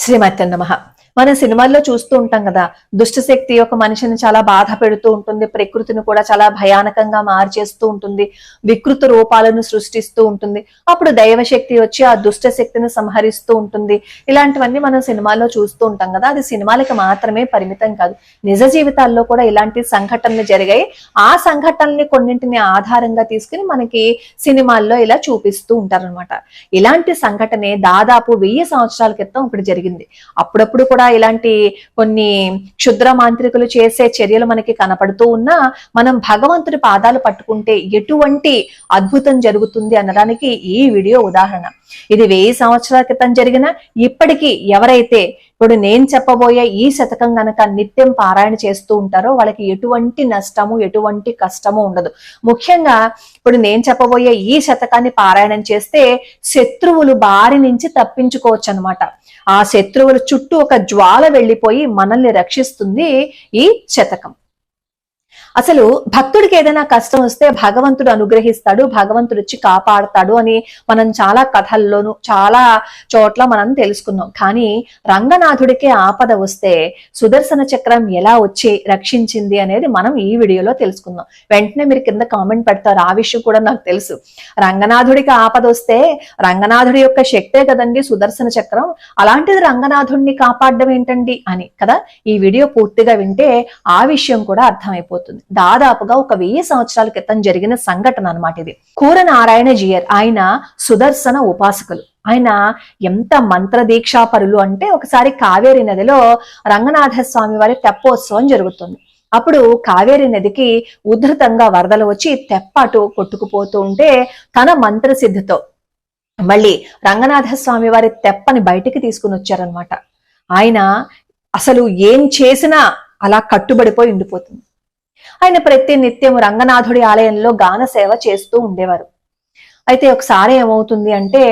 శ్రీమతి నమః. మన సినిమాల్లో చూస్తూ ఉంటాం కదా, దుష్టశక్తి ఒక మనిషిని చాలా బాధ పెడుతూ ఉంటుంది, ప్రకృతిని కూడా చాలా భయానకంగా మార్చేస్తూ ఉంటుంది, వికృత రూపాలను సృష్టిస్తూ ఉంటుంది. అప్పుడు దైవశక్తి వచ్చి ఆ దుష్ట శక్తిని సంహరిస్తూ ఉంటుంది. ఇలాంటివన్నీ మనం సినిమాల్లో చూస్తూ ఉంటాం కదా. అది సినిమాలకి మాత్రమే పరిమితం కాదు, నిజ జీవితాల్లో కూడా ఇలాంటి సంఘటనలు జరిగాయి. ఆ సంఘటనల్ని కొన్నింటిని ఆధారంగా తీసుకుని మనకి సినిమాల్లో ఇలా చూపిస్తూ ఉంటారనమాట. ఇలాంటి సంఘటనే దాదాపు 1000 సంవత్సరాల క్రితం ఒకటి జరిగింది. అప్పుడప్పుడు కూడా ఇలాంటి కొన్ని క్షుద్ర మాంత్రికులు చేసే చర్యలు మనకి కనపడుతూ ఉన్నా, మనం భగవంతుడి పాదాలు పట్టుకుంటే ఎటువంటి అద్భుతం జరుగుతుంది అనడానికి ఈ వీడియో ఉదాహరణ. ఇది 1000 సంవత్సరాల క్రితం జరిగిన ఇప్పటికీ ఎవరైతే ఇప్పుడు నేను చెప్పబోయే ఈ శతకం గనక నిత్యం పారాయణ చేస్తూ ఉంటారో వాళ్ళకి ఎటువంటి నష్టము ఎటువంటి కష్టము ఉండదు. ముఖ్యంగా ఇప్పుడు నేను చెప్పబోయే ఈ శతకాన్ని పారాయణం చేస్తే శత్రువులు బారి నుంచి తప్పించుకోవచ్చు అనమాట. ఆ శత్రువుల చుట్టూ ఒక జ్వాల వెళ్ళిపోయి మనల్ని రక్షిస్తుంది ఈ శతకం. అసలు భక్తుడికి ఏదైనా కష్టం వస్తే భగవంతుడు అనుగ్రహిస్తాడు, భగవంతుడు వచ్చి కాపాడతాడు అని మనం చాలా కథల్లోనూ చాలా చోట్ల మనం తెలుసుకున్నాం. కానీ రంగనాథుడికి ఆపద వస్తే సుదర్శన చక్రం ఎలా వచ్చి రక్షించింది అనేది మనం ఈ వీడియోలో తెలుసుకుందాం. వెంటనే మీరు కింద కామెంట్ పెడతారు, ఆ విషయం కూడా నాకు తెలుసు. రంగనాథుడికి ఆపద వస్తే రంగనాథుడి యొక్క శక్తే కదండి సుదర్శన చక్రం, అలాంటిది రంగనాథుడిని కాపాడడం ఏంటండి అని కదా. ఈ వీడియో పూర్తిగా వింటే ఆ విషయం కూడా అర్థమైపోతుంది. దాదాపుగా ఒక 1000 సంవత్సరాల క్రితం జరిగిన సంఘటన అన్నమాట ఇది. కూరనారాయణ జీయర్, ఆయన సుదర్శన ఉపాసకులు. ఆయన ఎంత మంత్ర దీక్షాపరులు అంటే, ఒకసారి కావేరి నదిలో రంగనాథ స్వామి వారి తెప్పోత్సవం జరుగుతుంది. అప్పుడు కావేరి నదికి ఉధృతంగా వరదలు వచ్చి తెప్పటు కొట్టుకుపోతూ ఉంటే తన మంత్రసిద్ధితో మళ్ళీ రంగనాథ స్వామి వారి తెప్పని బయటికి తీసుకుని వచ్చారనమాట. ఆయన అసలు ఏం చేసినా అలా కట్టుబడిపోయి ఉండిపోతుంది. ఆయన ప్రతి నిత్యం రంగనాథుడి ఆలయంలో గాన సేవ చేస్తూ ఉండేవారు. అయితే ఒకసారి ఏమవుతుంది అంటే,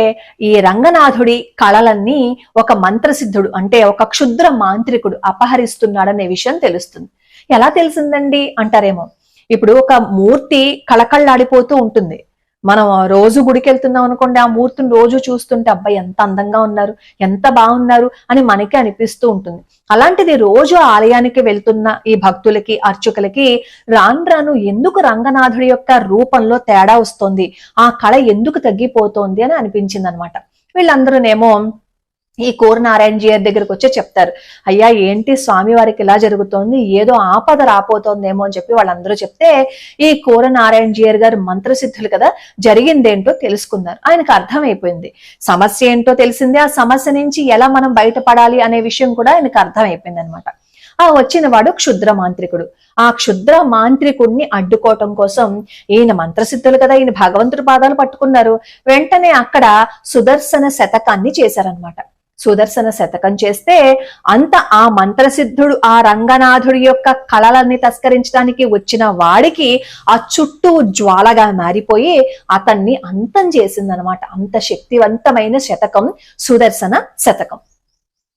ఈ రంగనాథుడి కళలన్నీ ఒక మంత్రసిద్ధుడు అంటే ఒక క్షుద్ర మాంత్రికుడు అపహరిస్తున్నాడనే విషయం తెలుస్తుంది. ఎలా తెలిసిందండి అంటారేమో. ఇప్పుడు ఒక మూర్తి కళకళ్ళాడిపోతూ ఉంటుంది. మనం రోజు గుడికి వెళ్తున్నాం అనుకోండి, ఆ మూర్తిని రోజు చూస్తుంటే అబ్బాయి ఎంత అందంగా ఉన్నారు, ఎంత బాగున్నారు అని మనకి అనిపిస్తూ ఉంటుంది. అలాంటిది రోజు ఆలయానికి వెళ్తున్న ఈ భక్తులకి అర్చకులకి రాను రాను ఎందుకు రంగనాథుడి యొక్క రూపంలో తేడా వస్తుంది, ఆ కళ ఎందుకు తగ్గిపోతోంది అని అనిపించింది అనమాట. వీళ్ళందరూనేమో ఈ కూరనారాయణ జీయర్ దగ్గరకు వచ్చి చెప్తారు, అయ్యా ఏంటి స్వామి వారికి ఇలా జరుగుతోంది, ఏదో ఆపద రాపోతోందేమో అని చెప్పి వాళ్ళందరూ చెప్తే, ఈ కూరనారాయణ జీయర్ గారు మంత్రసిద్ధులు కదా, జరిగిందేంటో తెలుసుకున్నారు. ఆయనకు అర్థమైపోయింది, సమస్య ఏంటో తెలిసింది, ఆ సమస్య నుంచి ఎలా మనం బయటపడాలి అనే విషయం కూడా ఆయనకు అర్థమైపోయింది అనమాట. ఆ వచ్చిన వాడు క్షుద్ర మాంత్రికుడు. ఆ క్షుద్ర మాంత్రికుడిని అడ్డుకోవటం కోసం ఈయన మంత్రసిద్ధులు కదా, ఈయన భగవంతుడి పాదాలు పట్టుకున్నారు. వెంటనే అక్కడ సుదర్శన శతకాన్ని చేశారనమాట. సుదర్శన శతకం చేస్తే అంత ఆ మంత్రసిద్ధుడు ఆ రంగనాథుడి యొక్క కళలన్నీ తస్కరించడానికి వచ్చిన వాడికి ఆ చుట్టూ జ్వాలగా మారిపోయి అతన్ని అంతం చేసిందనమాట. అంత శక్తివంతమైన శతకం సుదర్శన శతకం.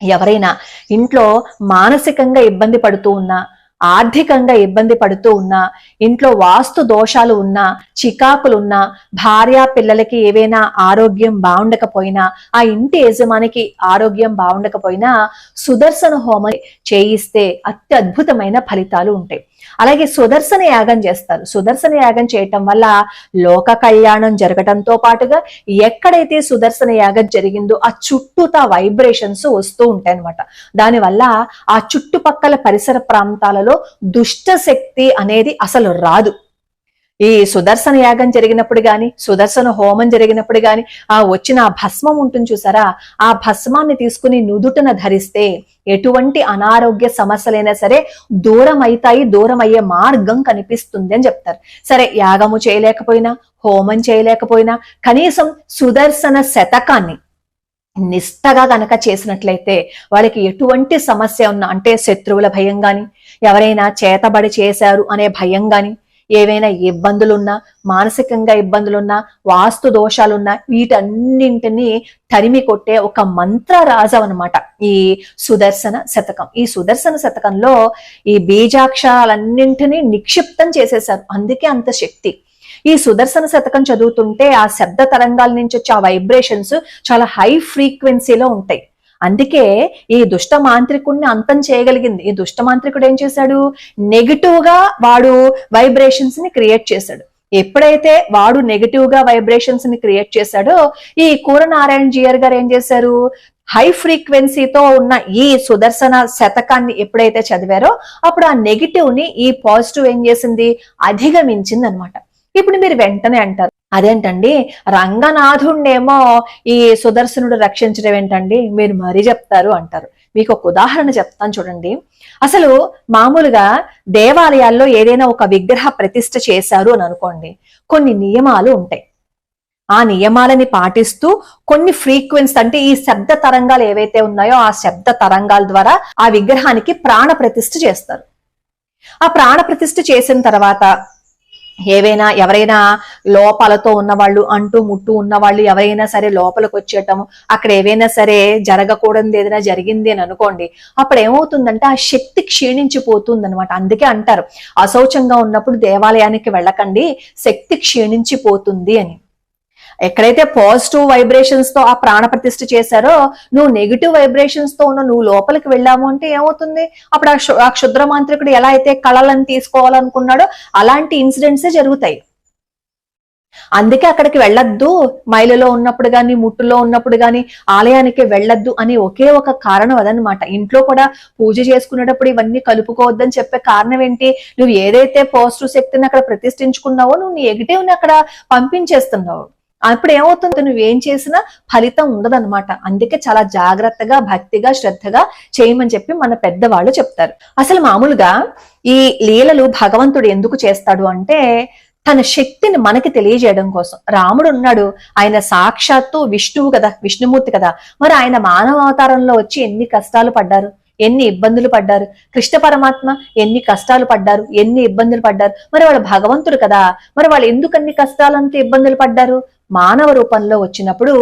ఎవరైనా ఇంట్లో మానసికంగా ఇబ్బంది పడుతూ ఉన్నా, ఆర్థికంగా ఇబ్బంది పడుతూ ఉన్నా, ఇంట్లో వాస్తు దోషాలు ఉన్నా, చికాకులున్నా, భార్య పిల్లలకి ఏవైనా ఆరోగ్యం బాగుండకపోయినా, ఆ ఇంటి యజమానికి ఆరోగ్యం బాగుండకపోయినా సుదర్శన హోమం చేయిస్తే అత్యద్భుతమైన ఫలితాలు ఉంటాయి. అలాగే సుదర్శన యాగం చేస్తారు. సుదర్శన యాగం చేయటం వల్ల లోక కళ్యాణం జరగటంతో పాటుగా ఎక్కడైతే సుదర్శన యాగం జరిగిందో ఆ చుట్టూతా వైబ్రేషన్స్ వస్తూ ఉంటాయి అన్నమాట. దానివల్ల ఆ చుట్టుపక్కల పరిసర ప్రాంతాలలో దుష్ట శక్తి అనేది అసలు రాదు. ఈ సుదర్శన యాగం జరిగినప్పుడు గాని, సుదర్శన హోమం జరిగినప్పుడు గాని ఆ వచ్చిన ఆ భస్మం ఉంటుంది చూసారా, ఆ భస్మాన్ని తీసుకుని నుదుటన ధరిస్తే ఎటువంటి అనారోగ్య సమస్యలైనా సరే దూరం అవుతాయి, దూరం అయ్యే మార్గం కనిపిస్తుంది అని చెప్తారు. సరే, యాగము చేయలేకపోయినా, హోమం చేయలేకపోయినా కనీసం సుదర్శన శతకాన్ని నిష్టగా గనక చేసినట్లయితే వాళ్ళకి ఎటువంటి సమస్య ఉన్నా, అంటే శత్రువుల భయం గాని, ఎవరైనా చేతబడి చేశారు అనే భయం గాని, ఏవైనా ఇబ్బందులున్నా, మానసికంగా ఇబ్బందులున్నా, వాస్తు దోషాలున్నా, వీటన్నింటినీ తరిమి కొట్టే ఒక మంత్రరాజం అన్నమాట ఈ సుదర్శన శతకం. ఈ సుదర్శన శతకంలో ఈ బీజాక్షరాలన్నింటినీ నిక్షిప్తం చేసేశారు, అందుకే అంత శక్తి. ఈ సుదర్శన శతకం చదువుతుంటే ఆ శబ్ద తరంగాల నుంచి వచ్చే ఆ వైబ్రేషన్స్ చాలా హై ఫ్రీక్వెన్సీలో ఉంటాయి. అందుకే ఈ దుష్ట మాంత్రికుడిని అంతం చేయగలిగింది. ఈ దుష్ట మాంత్రికుడు ఏం చేశాడు, నెగిటివ్ గా వాడు వైబ్రేషన్స్ ని క్రియేట్ చేశాడు. ఎప్పుడైతే వాడు నెగిటివ్ గా వైబ్రేషన్స్ ని క్రియేట్ చేశాడో ఈ కూరనారాయణ జీయర్ గారు ఏం చేశారు, హై ఫ్రీక్వెన్సీతో ఉన్న ఈ సుదర్శన శతకాన్ని ఎప్పుడైతే చదివారో అప్పుడు ఆ నెగిటివ్ ని ఈ పాజిటివ్ ఏం చేసింది, అధిగమించింది అనమాట. ఇప్పుడు మీరు వెంటనే అంటారు, అదేంటండి రంగనాథుణ్ణేమో ఈ సుదర్శనుడు రక్షించడం ఏంటండి, మీరు మరీ చెప్తారు అంటారు. మీకు ఒక ఉదాహరణ చెప్తాను చూడండి. అసలు మామూలుగా దేవాలయాల్లో ఏదైనా ఒక విగ్రహ ప్రతిష్ఠ చేశారు అని అనుకోండి, కొన్ని నియమాలు ఉంటాయి. ఆ నియమాలని పాటిస్తూ కొన్ని ఫ్రీక్వెన్సీ అంటే ఈ శబ్ద తరంగాలు ఏవైతే ఉన్నాయో ఆ శబ్ద తరంగాల ద్వారా ఆ విగ్రహానికి ప్రాణ ప్రతిష్ఠ చేస్తారు. ఆ ప్రాణ ప్రతిష్ఠ చేసిన తర్వాత ఎవరైనా లోపాలతో ఉన్నవాళ్ళు, అంటూ ముట్టు ఉన్నవాళ్ళు ఎవరైనా సరే లోపలికి వచ్చేయటము, అక్కడ ఏవైనా సరే జరగకూడదు ఏదైనా జరిగింది అని అనుకోండి, అప్పుడు ఏమవుతుందంటే ఆ శక్తి క్షీణించిపోతుంది అనమాట. అందుకే అంటారు అశౌచంగా ఉన్నప్పుడు దేవాలయానికి వెళ్ళకండి, శక్తి క్షీణించిపోతుంది అని. ఎక్కడైతే పాజిటివ్ వైబ్రేషన్స్ తో ఆ ప్రాణ ప్రతిష్ఠ చేశారో నువ్వు నెగిటివ్ వైబ్రేషన్స్ తో ఉన్న నువ్వు లోపలికి వెళ్ళాము అంటే ఏమవుతుంది, అప్పుడు ఆ క్షుద్ర మాంత్రికుడు ఎలా అయితే కళలను తీసుకోవాలనుకున్నాడో అలాంటి ఇన్సిడెంట్సే జరుగుతాయి. అందుకే అక్కడికి వెళ్ళొద్దు, మైలులో ఉన్నప్పుడు గాని ముట్టులో ఉన్నప్పుడు గాని ఆలయానికి వెళ్ళొద్దు అని ఒకే ఒక కారణం అదనమాట. ఇంట్లో కూడా పూజ చేసుకునేటప్పుడు ఇవన్నీ కలుపుకోవద్దని చెప్పే కారణం ఏంటి, నువ్వు ఏదైతే పాజిటివ్ శక్తిని అక్కడ ప్రతిష్ఠించుకున్నావో నువ్వు నెగిటివ్ ని అక్కడ పంపించేస్తున్నావు. అప్పుడు ఏమవుతుంది, నువ్వేం చేసినా ఫలితం ఉండదన్నమాట. అందుకే చాలా జాగ్రత్తగా భక్తిగా శ్రద్ధగా చేయమని చెప్పి మన పెద్దవాళ్ళు చెప్తారు. అసలు మామూలుగా ఈ లీలలు భగవంతుడు ఎందుకు చేస్తాడు అంటే తన శక్తిని మనకి తెలియజేయడం కోసం. రాముడు ఉన్నాడు, ఆయన సాక్షాత్తు విష్ణువు కదా, విష్ణుమూర్తి కదా, మరి ఆయన మానవ అవతారంలో వచ్చి ఎన్ని కష్టాలు పడ్డారు, ఎన్ని ఇబ్బందులు పడ్డారు. కృష్ణ పరమాత్మ ఎన్ని కష్టాలు పడ్డారు, ఎన్ని ఇబ్బందులు పడ్డారు. మరి వాళ్ళు భగవంతుడు కదా, మరి వాళ్ళు ఎందుకు అన్ని కష్టాలంతా ఇబ్బందులు పడ్డారు, మానవ రూపంలో వచ్చినప్పుడు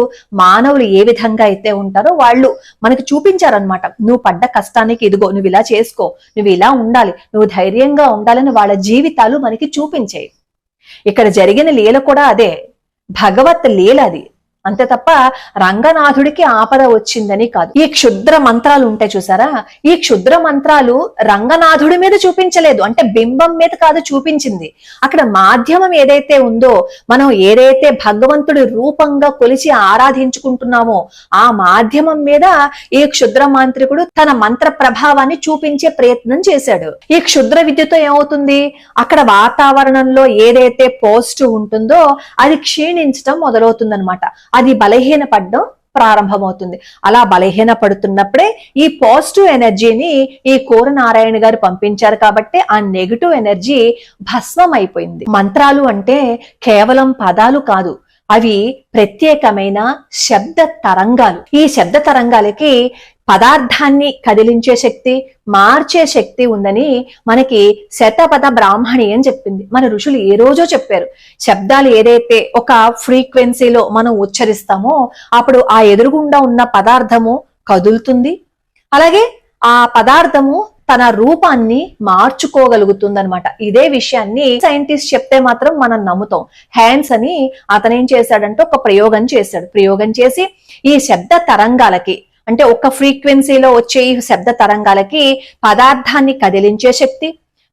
మానవులు ఏ విధంగా అయితే ఉంటారో వాళ్ళు మనకి చూపించారనమాట. నువ్వు పడ్డ కష్టానికి ఇదిగో నువ్వు ఇలా చేసుకో, నువ్వు ఇలా ఉండాలి, నువ్వు ధైర్యంగా ఉండాలని వాళ్ళ జీవితాలు మనకి చూపించాయి. ఇక్కడ జరిగిన లీల కూడా అదే, భగవత్ లీల అది, అంతే తప్ప రంగనాథుడికి ఆపద వచ్చిందని కాదు. ఈ క్షుద్ర మంత్రాలు ఉంటాయి చూసారా, ఈ క్షుద్ర మంత్రాలు రంగనాథుడి మీద చూపించలేదు, అంటే బింబం మీద కాదు చూపించింది. అక్కడ మాధ్యమం ఏదైతే ఉందో, మనం ఏదైతే భగవంతుడి రూపంగా కొలిచి ఆరాధించుకుంటున్నామో ఆ మాధ్యమం మీద ఈ క్షుద్ర మాంత్రికుడు తన మంత్ర ప్రభావాన్ని చూపించే ప్రయత్నం చేశాడు. ఈ క్షుద్ర విద్యతో ఏమవుతుంది, అక్కడ వాతావరణంలో ఏదైతే పాజిటివ్ ఉంటుందో అది క్షీణించడం మొదలవుతుందన్నమాట. అది బలహీన పడడం ప్రారంభమవుతుంది. అలా బలహీన పడుతున్నప్పుడే ఈ పాజిటివ్ ఎనర్జీని ఈ కూరనారాయణ గారు పంపించారు కాబట్టి ఆ నెగిటివ్ ఎనర్జీ భస్మం అయిపోయింది. మంత్రాలు అంటే కేవలం పదాలు కాదు, అవి ప్రత్యేకమైన శబ్ద తరంగాలు. ఈ శబ్ద తరంగాలకి పదార్థాన్ని కదిలించే శక్తి, మార్చే శక్తి ఉందని మనకి శతపథ బ్రాహ్మణి అని చెప్పింది. మన ఋషులు ఏ రోజో చెప్పారు. శబ్దాలు ఏదైతే ఒక ఫ్రీక్వెన్సీలో మనం ఉచ్చరిస్తామో అప్పుడు ఆ ఎదురుగుండా ఉన్న పదార్థము కదులుతుంది, అలాగే ఆ పదార్థము తన రూపాన్ని మార్చుకోగలుగుతుంది అనమాట. ఇదే విషయాన్ని సైంటిస్ట్ చెప్తే మాత్రం మనం నమ్ముతాం. హ్యాండ్స్ అని అతను ఏం చేశాడంటే ఒక ప్రయోగం చేసి ఈ శబ్ద తరంగాలకి, అంటే ఒక ఫ్రీక్వెన్సీలో వచ్చే ఈ శబ్ద తరంగాలకి పదార్థాన్ని కదిలించే శక్తి,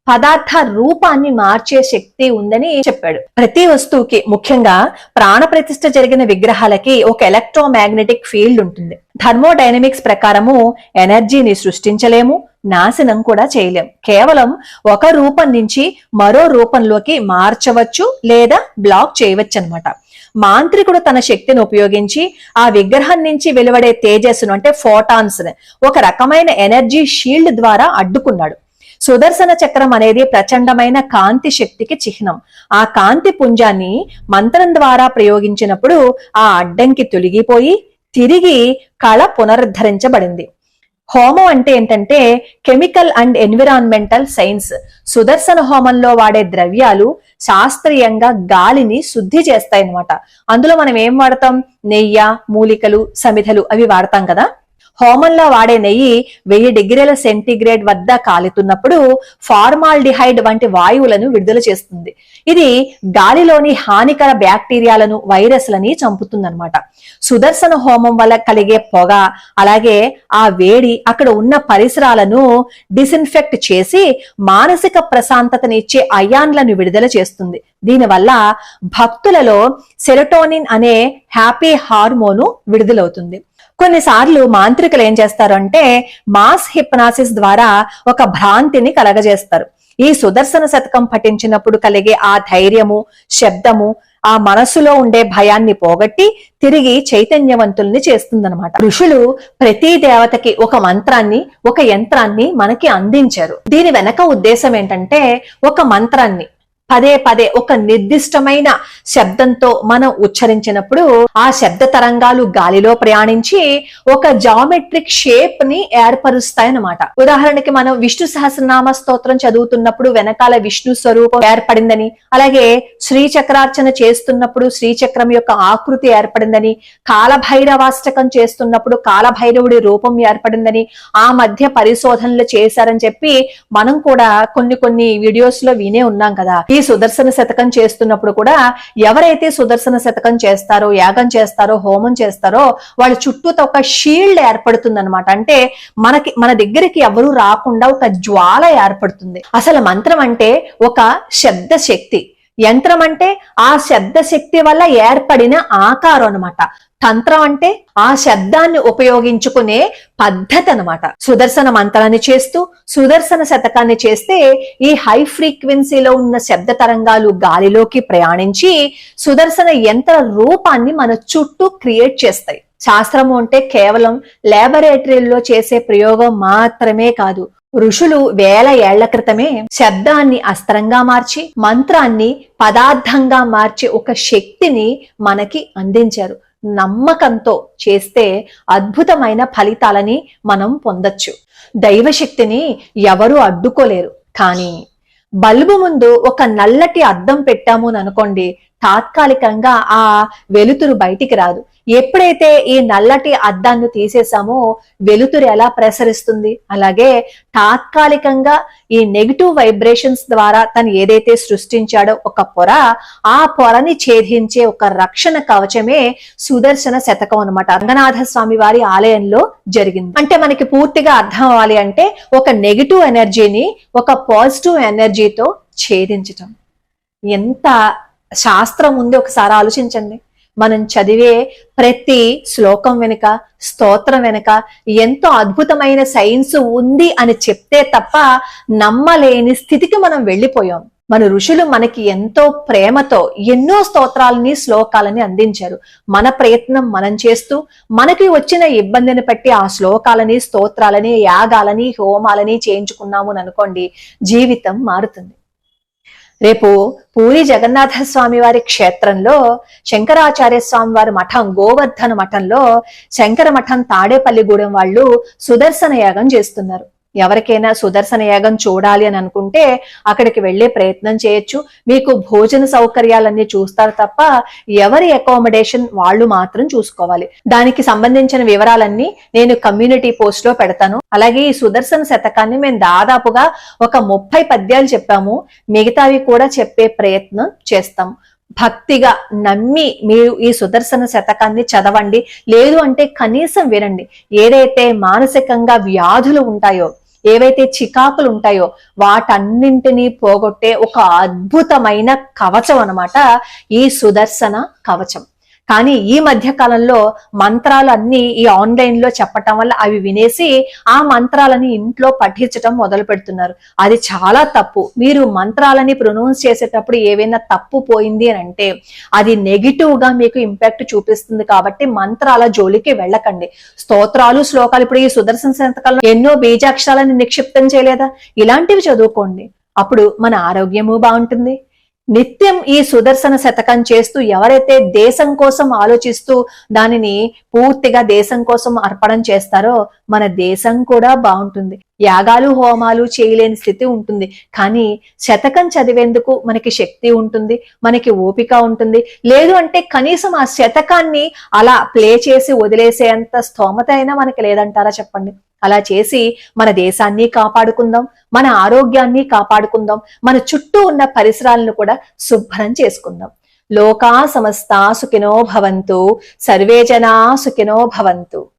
పదార్థ రూపాన్ని మార్చే శక్తి ఉందని చెప్పాడు. ప్రతి వస్తువుకి, ముఖ్యంగా ప్రాణ ప్రతిష్ఠ జరిగిన విగ్రహాలకి ఒక ఎలక్ట్రోమాగ్నెటిక్ ఫీల్డ్ ఉంటుంది. థర్మోడైనమిక్స్ ప్రకారము ఎనర్జీని సృష్టించలేము, నాశనం కూడా చేయలేం. కేవలం ఒక రూపం నుంచి మరో రూపంలోకి మార్చవచ్చు లేదా బ్లాక్ చేయవచ్చు అన్నమాట. మాంత్రికుడు తన శక్తిని ఉపయోగించి ఆ విగ్రహం నుంచి వెలువడే తేజస్సును, అంటే ఫోటాన్స్, ఒక రకమైన ఎనర్జీ షీల్డ్ ద్వారా అడ్డుకున్నాడు. సుదర్శన చక్రం అనేది ప్రచండమైన కాంతి శక్తికి చిహ్నం. ఆ కాంతి పుంజాన్ని మంత్రం ద్వారా ప్రయోగించినప్పుడు ఆ అడ్డంకి తొలగిపోయి తిరిగి కళ పునరుద్ధరించబడింది. హోమం అంటే ఏంటంటే కెమికల్ అండ్ ఎన్విరాన్మెంటల్ సైన్స్. సుదర్శన హోమంలో వాడే ద్రవ్యాలు శాస్త్రీయంగా గాలిని శుద్ధి చేస్తాయి అన్నమాట. అందులో మనం ఏం వాడతాం, నెయ్యి, మూలికలు, సమిధలు అవి వాడతాం కదా. హోమంలో వాడే నెయ్యి 1000 డిగ్రీల సెంటీగ్రేడ్ వద్ద కాలుతున్నప్పుడు ఫార్మాల్డిహైడ్ వంటి వాయువులను విడుదల చేస్తుంది. ఇది గాలిలోని హానికర బ్యాక్టీరియాలను, వైరస్లని చంపుతుందన్నమాట. సుదర్శన హోమం వల్ల కలిగే పొగ, అలాగే ఆ వేడి అక్కడ ఉన్న పరిసరాలను డిస్ఇన్ఫెక్ట్ చేసి మానసిక ప్రశాంతతనిచ్చే అయాన్లను విడుదల చేస్తుంది. దీనివల్ల భక్తులలో సెరోటోనిన్ అనే హ్యాపీ హార్మోను విడుదలవుతుంది. కొన్నిసార్లు మాంత్రికులు ఏం చేస్తారంటే మాస్ హిప్నాసిస్ ద్వారా ఒక భ్రాంతిని కలగజేస్తారు. ఈ సుదర్శన శతకం పఠించినప్పుడు కలిగే ఆ ధైర్యము, శబ్దము ఆ మనసులో ఉండే భయాన్ని పోగొట్టి తిరిగి చైతన్యవంతుల్ని చేస్తుందన్నమాట. ఋషులు ప్రతి దేవతకి ఒక మంత్రాన్ని, ఒక యంత్రాన్ని మనకి అందించారు. దీని వెనక ఉద్దేశం ఏంటంటే ఒక మంత్రాన్ని పదే పదే ఒక నిర్దిష్టమైన శబ్దంతో మనం ఉచ్చరించినప్పుడు ఆ శబ్ద తరంగాలు గాలిలో ప్రయాణించి ఒక జామెట్రిక్ షేప్ ని ఏర్పరుస్తాయన్నమాట. ఉదాహరణకి మనం విష్ణు సహస్రనామ స్తోత్రం చదువుతున్నప్పుడు వెనకాల విష్ణు స్వరూపం ఏర్పడిందని, అలాగే శ్రీచక్రార్చన చేస్తున్నప్పుడు శ్రీచక్రం యొక్క ఆకృతి ఏర్పడిందని, కాలభైరవాష్టకం చేస్తున్నప్పుడు కాలభైరవుడి రూపం ఏర్పడిందని ఆ మధ్య పరిశోధనలు చేశారని చెప్పి మనం కూడా కొన్ని వీడియోస్ లో వినే ఉన్నాం కదా. ఈ సుదర్శన శతకం చేస్తున్నప్పుడు కూడా ఎవరైతే సుదర్శన శతకం చేస్తారో, యాగం చేస్తారో, హోమం చేస్తారో వాళ్ళ చుట్టూతో ఒక షీల్డ్ ఏర్పడుతుంది అనమాట. అంటే మన దగ్గరికి ఎవరు రాకుండా ఒక జ్వాల ఏర్పడుతుంది. అసలు మంత్రం అంటే ఒక శబ్ద శక్తి, యంత్రం అంటే ఆ శబ్ద శక్తి వల్ల ఏర్పడిన ఆకారం అన్నమాట. తంత్రం అంటే ఆ శబ్దాన్ని ఉపయోగించుకునే పద్ధతి అన్నమాట. సుదర్శన మంత్రాన్ని చేస్తూ సుదర్శన శతకాన్ని చేస్తే ఈ హై ఫ్రీక్వెన్సీలో ఉన్న శబ్ద తరంగాలు గాలిలోకి ప్రయాణించి సుదర్శన యంత్ర రూపాన్ని మన చుట్టూ క్రియేట్ చేస్తాయి. శాస్త్రము అంటే కేవలం ల్యాబొరేటరీలో చేసే ప్రయోగం మాత్రమే కాదు. ఋషులు 1000 ఏళ్ల క్రితమే శబ్దాన్ని అస్త్రంగా మార్చి, మంత్రాన్ని పదార్థంగా మార్చి ఒక శక్తిని మనకి అందించారు. నమ్మకంతో చేస్తే అద్భుతమైన ఫలితాలని మనం పొందొచ్చు. దైవశక్తిని ఎవరు అడ్డుకోలేరు. కానీ బల్బు ముందు ఒక నల్లటి అద్దం పెట్టాము అని అనుకోండి, తాత్కాలికంగా ఆ వెలుతురు బయటికి రాదు. ఎప్పుడైతే ఈ నల్లటి అద్దాన్ని తీసేసామో వెలుతురు ఎలా ప్రసరిస్తుంది? అలాగే తాత్కాలికంగా ఈ నెగిటివ్ వైబ్రేషన్స్ ద్వారా తను ఏదైతే సృష్టించాడో ఒక పొర, ఆ పొరని ఛేదించే ఒక రక్షణ కవచమే సుదర్శన శతకం అన్నమాట. రంగనాథ స్వామి వారి ఆలయంలో జరిగింది. అంటే మనకి పూర్తిగా అర్థం అవ్వాలి అంటే ఒక నెగిటివ్ ఎనర్జీని ఒక పాజిటివ్ ఎనర్జీతో ఛేదించటం. ఎంత శాస్త్రం ఉంది ఒకసారి ఆలోచించండి. మనం చదివే ప్రతి శ్లోకం వెనుక, స్తోత్రం వెనుక ఎంతో అద్భుతమైన సైన్స్ ఉంది అని చెప్తే తప్ప నమ్మలేని స్థితికి మనం వెళ్ళిపోయాం. మన ఋషులు మనకి ఎంతో ప్రేమతో ఎన్నో స్తోత్రాలని, శ్లోకాలని అందించారు. మన ప్రయత్నం మనం చేస్తూ మనకి వచ్చిన ఇబ్బందిని బట్టి ఆ శ్లోకాలని, స్తోత్రాలని, యాగాలని, హోమాలని చేయించుకున్నాము అనుకోండి, జీవితం మారుతుంది. రేపు పూరి జగన్నాథ స్వామి వారి క్షేత్రంలో శంకరాచార్య స్వామి వారి మఠం, గోవర్ధన మఠంలో శంకర మఠం తాడేపల్లిగూడెం వాళ్ళు సుదర్శన యాగం చేస్తున్నారు. ఎవరికైనా సుదర్శన యాగం చూడాలి అని అనుకుంటే అక్కడికి వెళ్లే ప్రయత్నం చేయొచ్చు. మీకు భోజన సౌకర్యాలన్నీ చూస్తారు తప్ప ఎవరి అకామిడేషన్ వాళ్ళు మాత్రం చూసుకోవాలి. దానికి సంబంధించిన వివరాలన్నీ నేను కమ్యూనిటీ పోస్ట్ లో పెడతాను. అలాగే ఈ సుదర్శన శతకాన్ని మేము దాదాపుగా ఒక 30 పద్యాలు చెప్పాము. మిగతావి కూడా చెప్పే ప్రయత్నం చేస్తాం. భక్తిగా నమ్మి మీరు ఈ సుదర్శన శతకాన్ని చదవండి. లేదు అంటే కనీసం వినండి. ఏదైతే మానసికంగా వ్యాధులు ఉంటాయో, ఏవైతే చికాకులు ఉంటాయో వాటన్నింటినీ పోగొట్టే ఒక అద్భుతమైన కవచం అన్నమాట ఈ సుదర్శన కవచం. కానీ ఈ మధ్య కాలంలో మంత్రాలు అన్ని ఈ ఆన్లైన్ లో చెప్పటం వల్ల అవి వినేసి ఆ మంత్రాలని ఇంట్లో పఠించటం మొదలు పెడుతున్నారు. అది చాలా తప్పు. మీరు మంత్రాలని ప్రొనౌన్స్ చేసేటప్పుడు ఏవైనా తప్పు పోయింది అని అంటే అది నెగిటివ్ గా మీకు ఇంపాక్ట్ చూపిస్తుంది. కాబట్టి మంత్రాల జోలికి వెళ్ళకండి. స్తోత్రాలు, శ్లోకాలు, ఇప్పుడు ఈ సుదర్శన శతకంలో ఎన్నో బీజాక్షరాలని నిక్షిప్తం చేయలేదా? ఇలాంటివి చదువుకోండి. అప్పుడు మన ఆరోగ్యము బాగుంటుంది. నిత్యం ఈ సుదర్శన శతకం చేస్తూ ఎవరైతే దేశం కోసం ఆలోచిస్తూ దానిని పూర్తిగా దేశం కోసం అర్పణం చేస్తారో మన దేశం కూడా బాగుంటుంది. యాగాలు హోమాలు చేయలేని స్థితి ఉంటుంది. కానీ శతకం చదివేందుకు మనకి శక్తి ఉంటుంది, మనకి ఓపిక ఉంటుంది. లేదు అంటే కనీసం ఆ శతకాన్ని అలా ప్లే చేసి వదిలేసేంత స్తోమత అయినా మనకి లేదంటారా చెప్పండి? అలా చేసి మన దేశాన్ని కాపాడుకుందాం, మన ఆరోగ్యాన్ని కాపాడుకుందాం, మన చుట్టూ ఉన్న పరిసరాలను కూడా శుభ్రం చేసుకుందాం. లోకా సమస్తా సుఖినో భవంతు, సర్వే జనా సుఖినో భవంతు.